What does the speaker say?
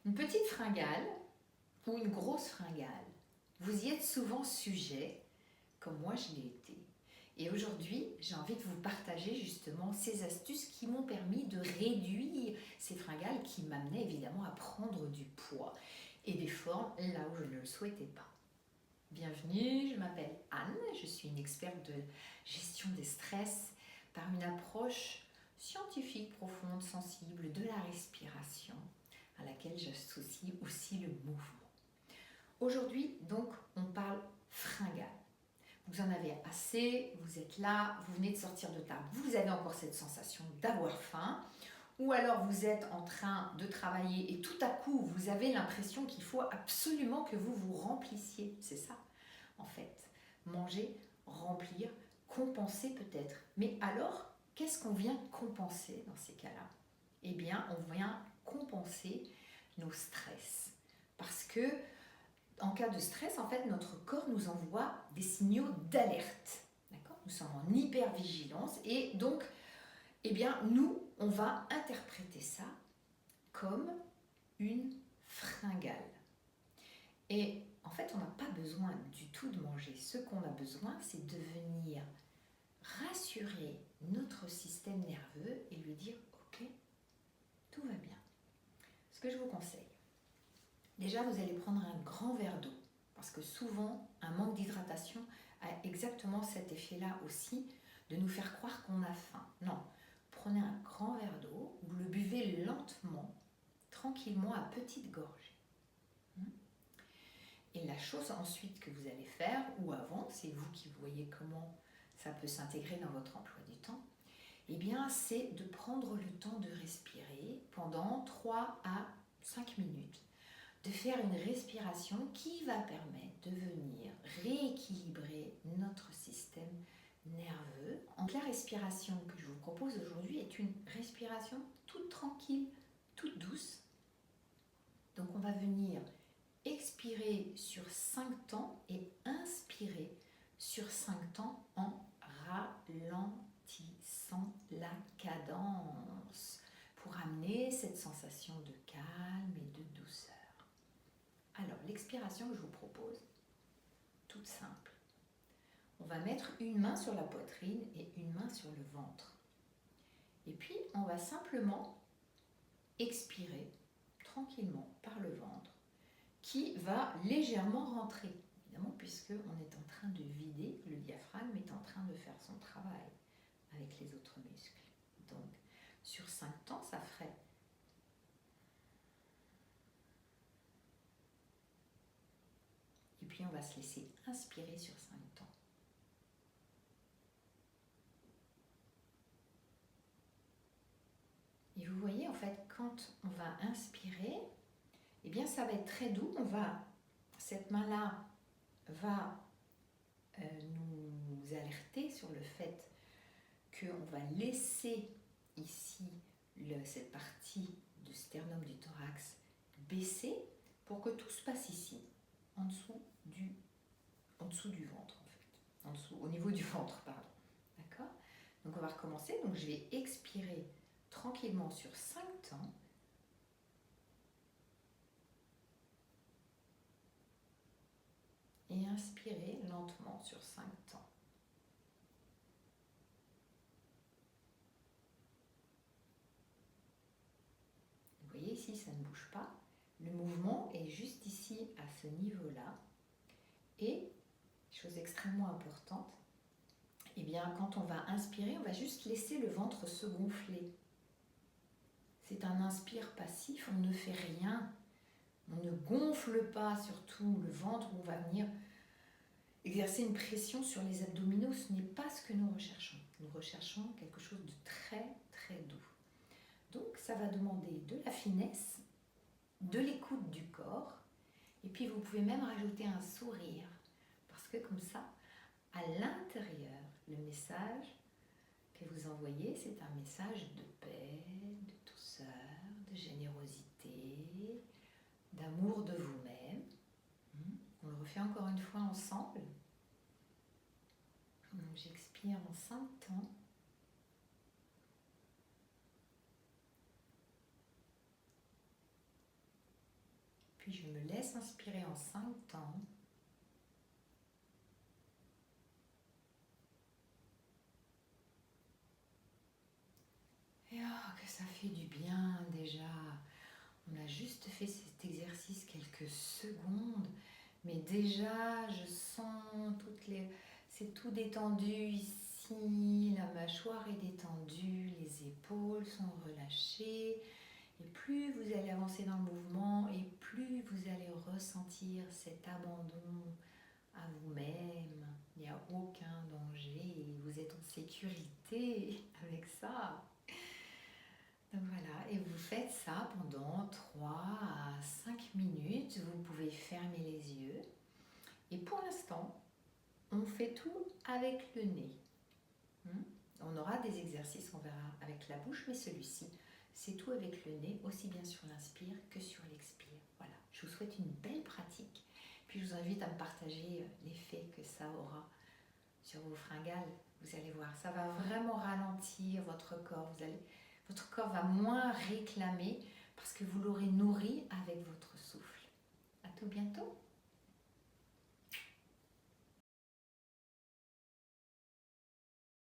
Une petite fringale ou une grosse fringale, vous y êtes souvent sujet, comme moi je l'ai été. Et aujourd'hui, j'ai envie de vous partager justement ces astuces qui m'ont permis de réduire ces fringales qui m'amenaient évidemment à prendre du poids et des formes là où je ne le souhaitais pas. Bienvenue, je m'appelle Anne, je suis une experte de gestion des stress par une approche scientifique, profonde, sensible de la respiration à laquelle j'associe aussi le mouvement. Aujourd'hui, donc, on parle fringales. Vous en avez assez, vous êtes là, vous venez de sortir de table, vous avez encore cette sensation d'avoir faim, ou alors vous êtes en train de travailler et tout à coup vous avez l'impression qu'il faut absolument que vous vous remplissiez. C'est ça, en fait. Manger, remplir, compenser peut-être. Mais alors, qu'est-ce qu'on vient compenser dans ces cas-là? Eh bien, on vient compenser nos stress. Parce que en cas de stress, en fait, notre corps nous envoie des signaux d'alerte. D'accord? Nous sommes en hypervigilance et donc, eh bien, nous, on va interpréter ça comme une fringale. Et en fait, on n'a pas besoin du tout de manger. Ce qu'on a besoin, c'est de venir rassurer notre système nerveux et lui dire « Ok, tout va bien ». Ce que je vous conseille, déjà, vous allez prendre un grand verre d'eau, parce que souvent, un manque d'hydratation a exactement cet effet-là aussi, de nous faire croire qu'on a faim. Non, prenez un grand verre d'eau, vous le buvez lentement, tranquillement, à petite gorgée. Et la chose ensuite que vous allez faire, ou avant, c'est vous qui voyez comment ça peut s'intégrer dans votre emploi du temps, eh bien, c'est de prendre le temps de respirer pendant 3 à 5 minutes. De faire une respiration qui va permettre de venir rééquilibrer notre système nerveux. Donc la respiration que je vous propose aujourd'hui est une respiration toute tranquille, toute douce. Donc on va venir expirer sur 5 temps et inspirer sur 5 temps en ralentissant la cadence pour amener cette sensation de calme et de douceur. Alors, l'expiration que je vous propose, toute simple. On va mettre une main sur la poitrine et une main sur le ventre. Et puis, on va simplement expirer tranquillement par le ventre, qui va légèrement rentrer, évidemment, puisqu'on est en train de vider, le diaphragme est en train de faire son travail avec les autres muscles. Donc, sur 5 temps, ça ferait et puis on va se laisser inspirer sur 5 temps. Et vous voyez, en fait, quand on va inspirer, eh bien ça va être très doux. Cette main-là va nous alerter sur le fait qu'on va laisser ici cette partie du sternum du thorax baisser pour que tout se passe ici, en dessous du ventre en fait, au niveau du ventre, pardon. D'accord? Donc on va recommencer. Donc je vais expirer tranquillement sur 5 temps. Et inspirer lentement sur 5 temps. Vous voyez ici, ça ne bouge pas. Le mouvement est juste ici, à ce niveau-là. Et, chose extrêmement importante, eh bien, quand on va inspirer, on va juste laisser le ventre se gonfler. C'est un inspire passif, on ne fait rien. On ne gonfle pas surtout le ventre, on va venir exercer une pression sur les abdominaux. Ce n'est pas ce que nous recherchons. Nous recherchons quelque chose de très très doux. Donc ça va demander de la finesse, de l'écoute du corps, et puis vous pouvez même rajouter un sourire, parce que comme ça, à l'intérieur, le message que vous envoyez, c'est un message de paix, de douceur, de générosité, d'amour de vous-même. On le refait encore une fois ensemble. J'expire en 5 temps. Puis je me laisse inspirer en 5 temps. Et oh, que ça fait du bien déjà. On a juste fait cet exercice quelques secondes, mais déjà je sens c'est tout détendu ici, la mâchoire est détendue, les épaules sont relâchées. Et plus vous allez avancer dans le mouvement et plus vous allez ressentir cet abandon à vous-même. Il n'y a aucun danger, vous êtes en sécurité avec ça. Donc voilà, et vous faites ça pendant 3 à 5 minutes. Vous pouvez fermer les yeux. Et pour l'instant, on fait tout avec le nez. On aura des exercices, on verra avec la bouche, mais celui-ci, c'est tout avec le nez, aussi bien sur l'inspire que sur l'expire. Voilà, je vous souhaite une belle pratique. Puis je vous invite à me partager l'effet que ça aura sur vos fringales. Vous allez voir, ça va vraiment ralentir votre corps. Votre corps va moins réclamer parce que vous l'aurez nourri avec votre souffle. À tout bientôt.